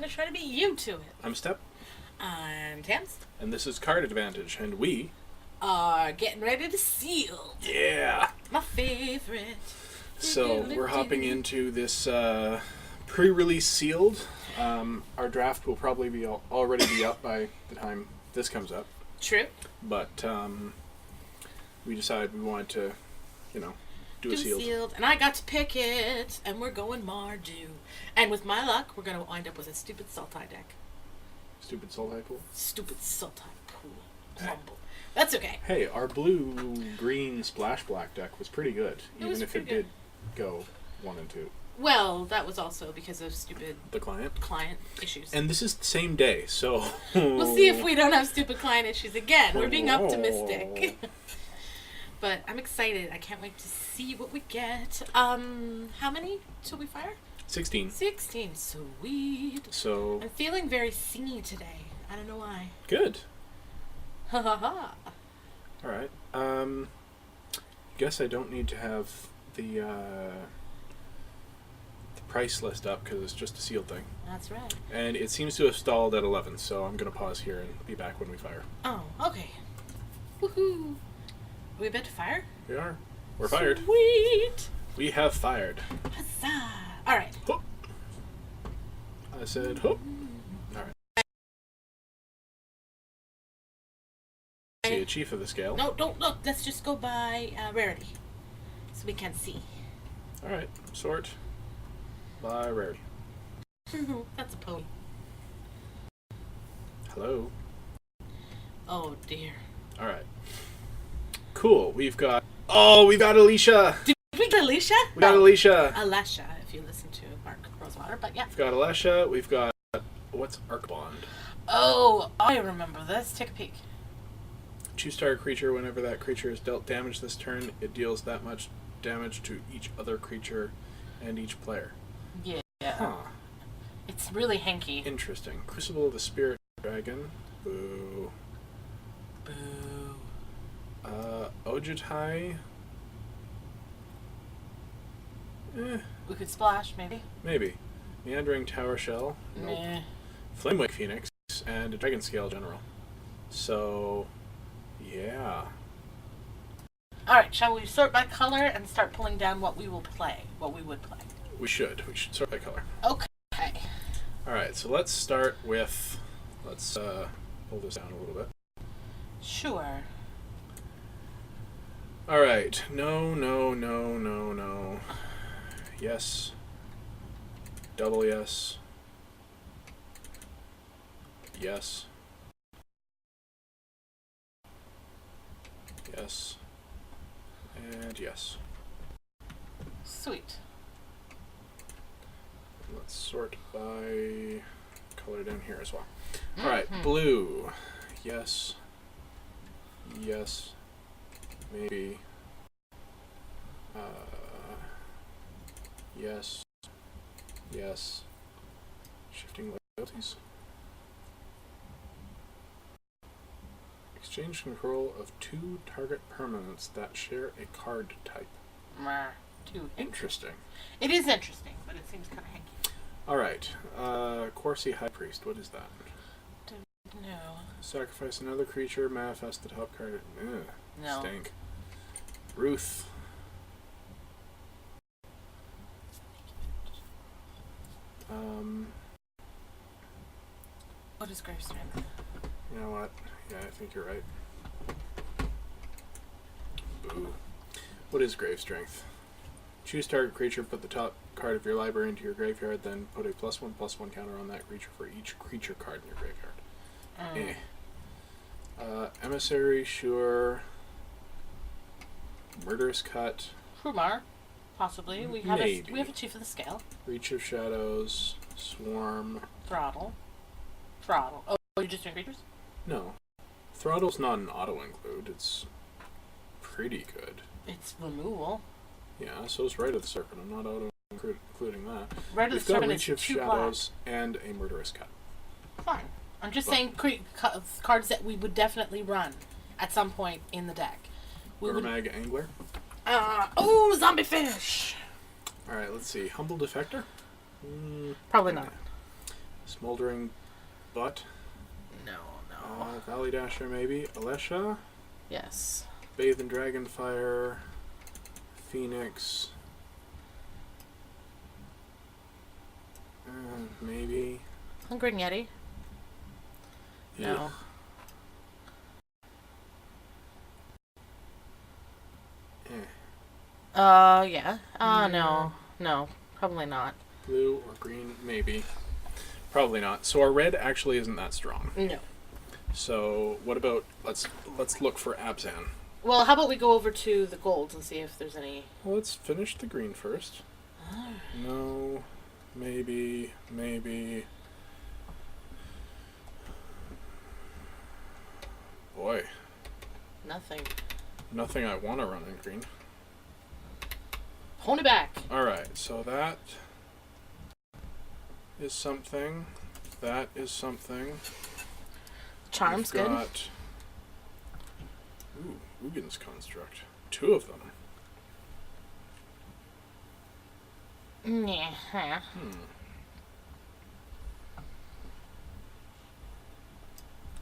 to try to beat you to it. I'm Step. I'm Tams. And this is Card Advantage, and we are getting ready to seal. Yeah! My favorite. So, we're hopping into this pre-release sealed. Our draft will probably be already be up by the time this comes up. True. But we decided we wanted to, do a sealed. And I got to pick it, and we're going Mardu. And with my luck, we're going to wind up with a stupid Sultai deck. Stupid Sultai pool? Stupid Sultai pool. Plumble. That's okay. Hey, our blue-green splash black deck was pretty good, even if it did go 1 and 2. Well, that was also because of stupid client issues. And this is the same day, so we'll see if we don't have stupid client issues again. We're being optimistic. But I'm excited. I can't wait to see what we get. How many till we fire? 16. 16. Sweet. So I'm feeling very singy today. I don't know why. Good. Ha ha ha. Alright. Guess I don't need to have the price list up because it's just a sealed thing. That's right. And it seems to have stalled at 11, so I'm going to pause here and be back when we fire. Oh, okay. Woohoo. Are we about to fire? We are. We're fired. Sweet. We have fired. Huzzah. All right. Hoop. I said hoop. All right. See a chief of the scale. No, don't look. Let's just go by rarity, so we can see. All right. Sort by rarity. That's a pony. Hello. Oh dear. All right. Cool. We've got Alicia. Did we get Alicia? We got Alicia. Alasha, if you listen to Mark Rosewater, but yeah. We've got Alicia. We've got what's Arcbond? Oh, I remember this. Take a peek. Choose target creature. Whenever that creature is dealt damage this turn, it deals that much damage to each other creature and each player. Yeah. Huh. It's really hanky. Interesting. Crucible of the Spirit Dragon. Boo. Boo. Ojitai. We could splash, maybe. Maybe. Meandering Tower Shell. Nope. Meh. Flamewake Phoenix. And a Dragon Scale General. So, yeah. Alright, shall we sort by color and start pulling down what we will play? What we would play? We should. We should sort by color. Okay. Alright, so let's start with... Let's pull this down a little bit. Sure. Alright. No. Yes. Double yes. Yes. Yes. And yes. Sweet. Let's sort by color down here as well. Alright, blue. Yes. Yes. Maybe. Yes. Yes. Shifting loyalties. Exchange control of 2 target permanents that share a card type. Too Interesting. It is interesting, but it seems kind of hanky. Alright. Corsi High Priest. What is that? Don't know. Sacrifice another creature, manifest the top card. Ugh, No. Stink. Ruth. What is Grave Strength? You know what? Yeah, I think you're right. Boo. What is Grave Strength? Choose target creature, put the top card of your library into your graveyard, then put a +1/+1 counter on that creature for each creature card in your graveyard. Emissary, sure. Murderous Cut. Kumar, possibly. We have Maybe. we have a Chief of the Scale. Reach of Shadows. Swarm. Throttle. Oh, you're just doing creatures? No. Throttle's not an auto-include. It's pretty good. It's removal. Yeah, so is Rite of the Serpent. I'm not auto-including that. Rite of the We've got Serpent Reach is of 2 Shadows and a Murderous Cut. Fine. I'm just saying cards that we would definitely run at some point in the deck. Mermag Angler. Zombie fish! Alright, let's see. Humble Defector? Probably not. Smoldering Butt. No. Valley Dasher, maybe. Alesha. Yes. Bathe in Dragonfire. Phoenix. Maybe. Hungering Yeti. No. Yeah. No. Probably not. Blue or green, maybe. Probably not. So our red actually isn't that strong. No. So what about let's look for Abzan. Well, how about we go over to the golds and see if there's any. Well, let's finish the green first. No, maybe. Boy. Nothing I want to run in green. Hold it back. Alright, so that is something. That is something. Charm's good. Ooh, Ugin's Construct. 2 of them. Yeah.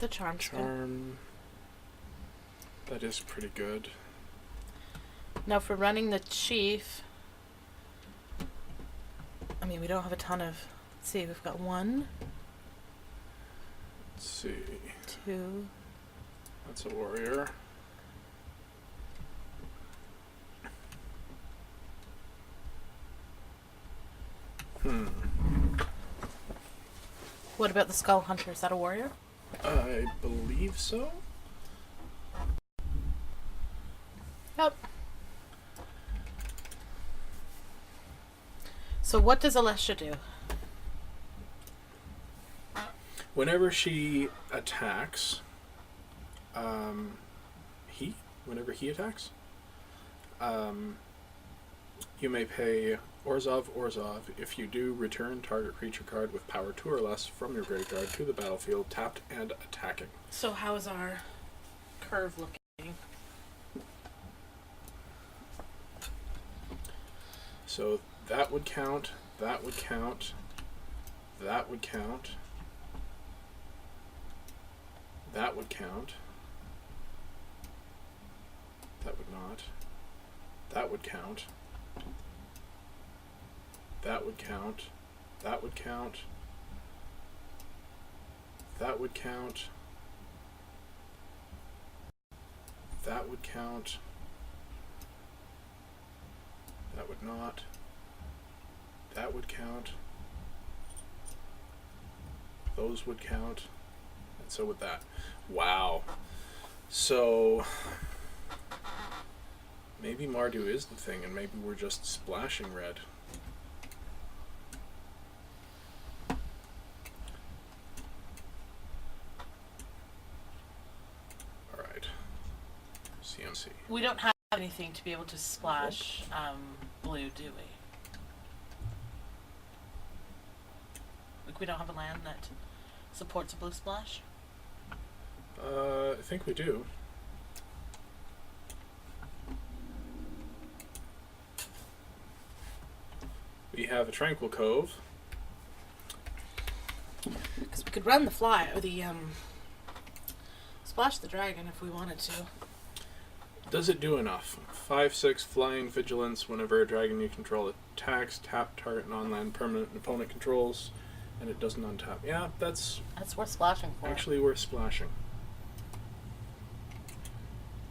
The Charm's good. That is pretty good. Now for running the Chief, I mean, we don't have a ton of. Let's see, we've got 1. Let's see. 2. That's a warrior. What about the Skull Hunter? Is that a warrior? I believe so. Yep. So what does Alesha do? Whenever she attacks, whenever he attacks, you may pay Orzhov. If you do, return target creature card with power 2 or less from your graveyard to the battlefield, tapped and attacking. So how is our curve looking? So that would count, that would count, that would count, that would count, that would not, that would count, that would count, that would count, that would count, that would count, that would not, that would count, those would count, and so would that. Wow. So maybe Mardu is the thing, and maybe we're just splashing red. Alright. CMC. We don't have anything to be able to splash blue, do we? Like, we don't have a land that supports a blue splash? I think we do. We have a Tranquil Cove. Because we could run the fly, or the, splash the dragon if we wanted to. Does it do enough? 5/6 flying vigilance. Whenever a dragon you control attacks, tap target non-land permanent and opponent controls, and it doesn't untap. Yeah, that's worth splashing for. Actually worth splashing.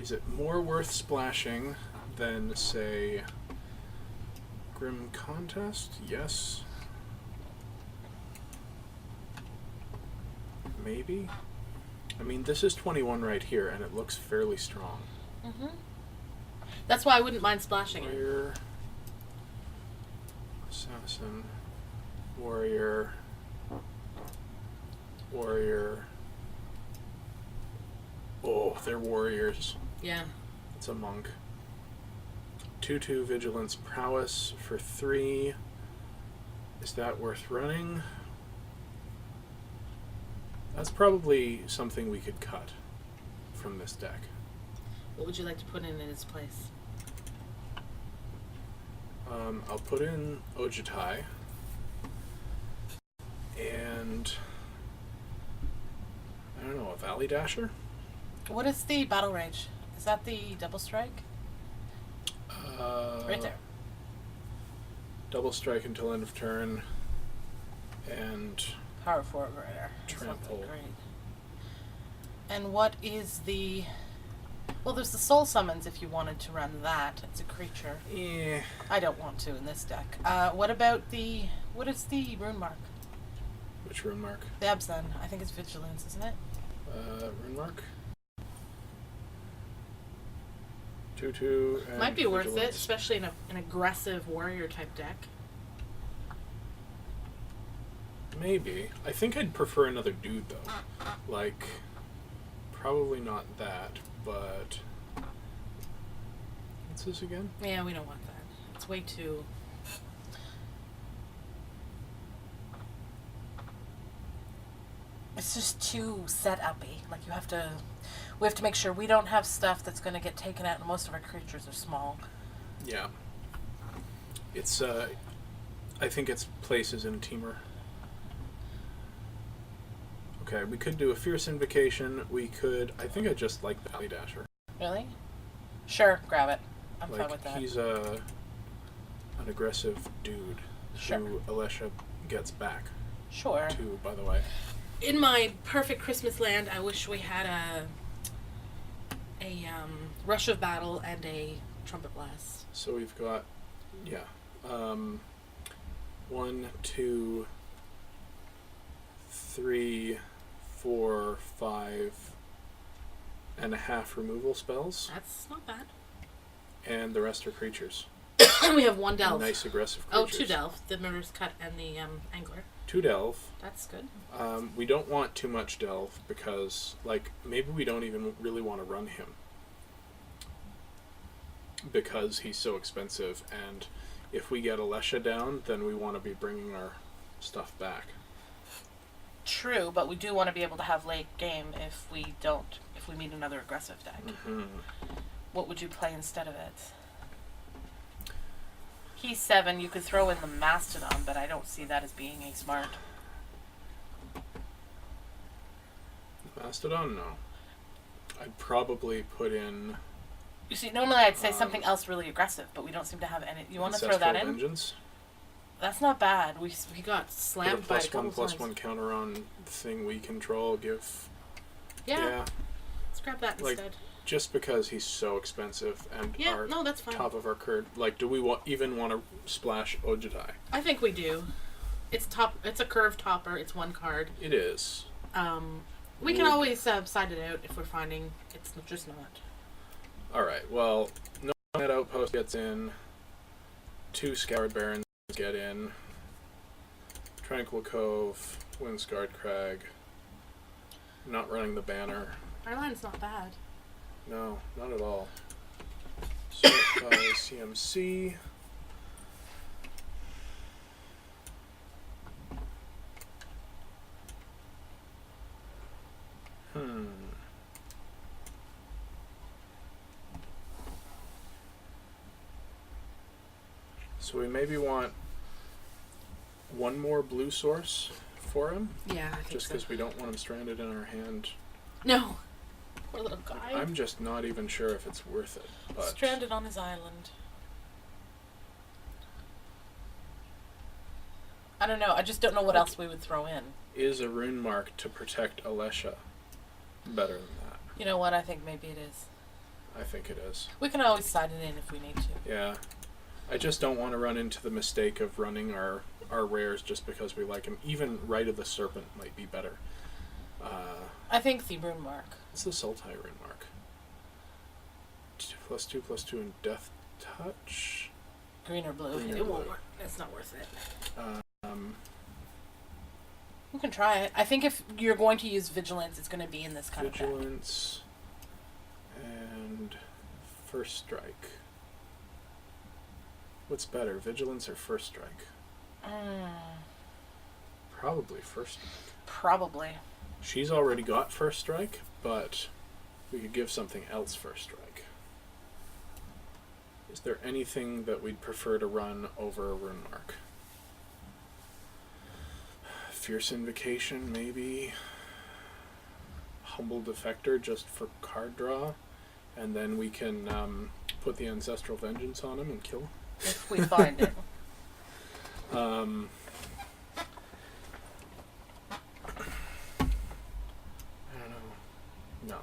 Is it more worth splashing than, say, Grim Contest? Yes. Maybe? I mean, this is 21 right here, and it looks fairly strong. Mm-hmm. That's why I wouldn't mind splashing it. Warrior, Assassin, Warrior, Warrior. Oh, they're warriors. Yeah. It's a monk. 2/2 Vigilance Prowess for 3. Is that worth running? That's probably something we could cut from this deck. What would you like to put in its place? I'll put in Ojutai. And Valley Dasher. What is the Battle Rage? Is that the double strike? Right there. Double strike until end of turn, and Power forward rider. Trample. Great. And what is the... Well, there's the soul summons if you wanted to run that. It's a creature. Yeah. I don't want to in this deck. What about the... What is the rune mark? Which rune mark? The Absen. I think it's Vigilance, isn't it? Rune mark? 2/2 and Might be worth it, Vigilance. especially in an aggressive warrior type deck. Maybe. I think I'd prefer another dude, though. Like, probably not that, but... What's this again? Yeah, we don't want that. It's way too... It's just too set-uppy. Like, you have to... We have to make sure we don't have stuff that's going to get taken out, and most of our creatures are small. Yeah. It's, I think its place is in Teamer. Okay, we could do a Fierce Invocation. We could... I think I just like Valley Dasher. Really? Sure, grab it. I'm Like, fine with that. he's an aggressive dude Sure. who Alesha gets back Sure. to, by the way. In my perfect Christmas land, I wish we had a Rush of Battle and a Trumpet Blast. So we've got, 1, 2, 3, 4, 5 and a half removal spells, That's not bad. and the rest are creatures. We have one Delve. Nice aggressive Oh, creatures. 2 Delve. The Murder's Cut and the Angler. 2 Delve. That's good. We don't want too much Delve because, like, maybe we don't even really want to run him because he's so expensive, and if we get Alesha down, then we want to be bringing our stuff back. True, but we do want to be able to have late game if we meet another aggressive deck. Mm-hmm. What would you play instead of it? He's 7. You could throw in the Mastodon, but I don't see that as being a smart. Mastodon, no. I'd probably put in You see, normally I'd say something else really aggressive, but we don't seem to have any. You want to throw that in? Vengeance. That's not bad. We got Put a slammed by a couple +1/+1 times. counter on the thing we control. Give. Yeah. Let's grab that Like, instead. just because he's so expensive and Yeah, our no, that's fine. top of our card. Like, do we even want to splash Ojidai? I think we do. It's top. It's a curved topper. It's 1 card. It is. We can always side it out if we're finding it's just not. Alright, well, no Net Outpost gets in. 2 Scoured Barons get in. Tranquil Cove, Windscarred Crag. Not running the banner. Our line's not bad. No, not at all. Sort by CMC. So we maybe want one more blue source for him, Yeah, I think just so. because we don't want him stranded in our hand. No. Poor little guy. I'm just not even sure if it's worth it. But Stranded on his island. I don't know. I just don't know what else we would throw in. is a rune mark to protect Alesha better than that? You know what? I think maybe it is. I think it is. We can always side it in if we need to. Yeah. I just don't want to run into the mistake of running our rares just because we like him. Even Rite of the Serpent might be better. I think the rune mark. What's the Sultai rune mark? 2/2/2 and Death Touch. Green or blue. Green or It won't blue. work. It's not worth it. Um, We can try it. I think if you're going to use Vigilance, it's going to be in this kind of Vigilance and First Strike. What's better, Vigilance or First Strike? deck. Probably First Strike. Probably. She's already got First Strike, but we could give something else First Strike. Is there anything that we'd prefer to run over a rune mark? Fierce Invocation, maybe. Humble Defector just for card draw, and then we can put the Ancestral Vengeance on him and kill him. If we find it. I don't know. No.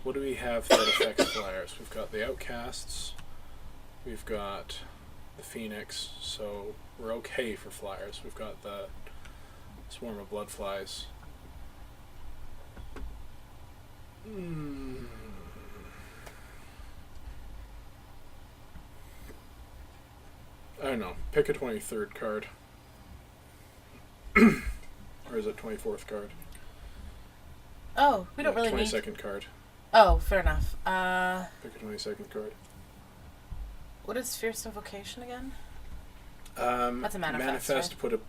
What do we have that affects flyers? We've got the Outcasts. We've got the Phoenix, so we're okay for flyers. We've got the Swarm of Bloodflies. I don't know. Pick a 23rd card. Or is it 24th card? Oh, we don't really need... 22nd card. Oh, fair enough. Pick a 22nd card. What is Fierce Invocation again? That's a manifest, right? Put a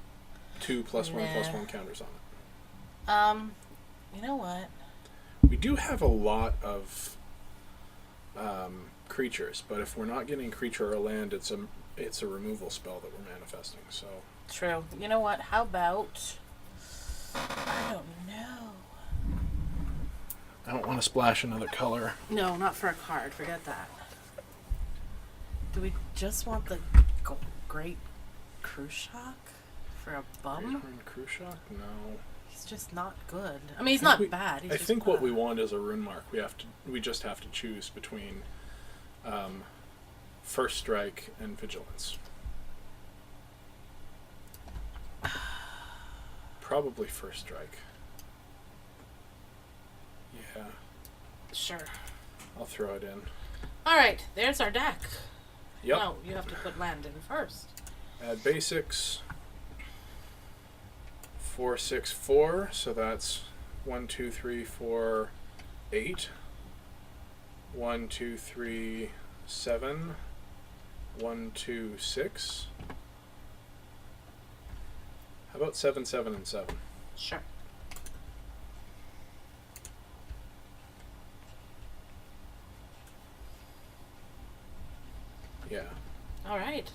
2+1/+1 counters on it. You know what? We do have a lot of creatures, but if we're not getting creature or land, it's a removal spell that we're manifesting. So true. You know what? How about... I don't know. I don't want to splash another color. No, not for a card. Forget that. Do we just want the Great Cruciak for a bum? Great Cruciak? No. He's just not good. I mean, he's not bad. He's I just think bad. what we want is a rune mark. We just have to choose between First Strike and Vigilance. Probably First Strike. Yeah. Sure. I'll throw it in. Alright, there's our deck. Yep. No, you have to put land in first. Add basics. 4, 6, 4. So that's 1, 2, 3, 4, 8. 1, 2, 3, 7. 1, 2, 6. How about 7, 7, and 7? Sure. Yeah. Alright.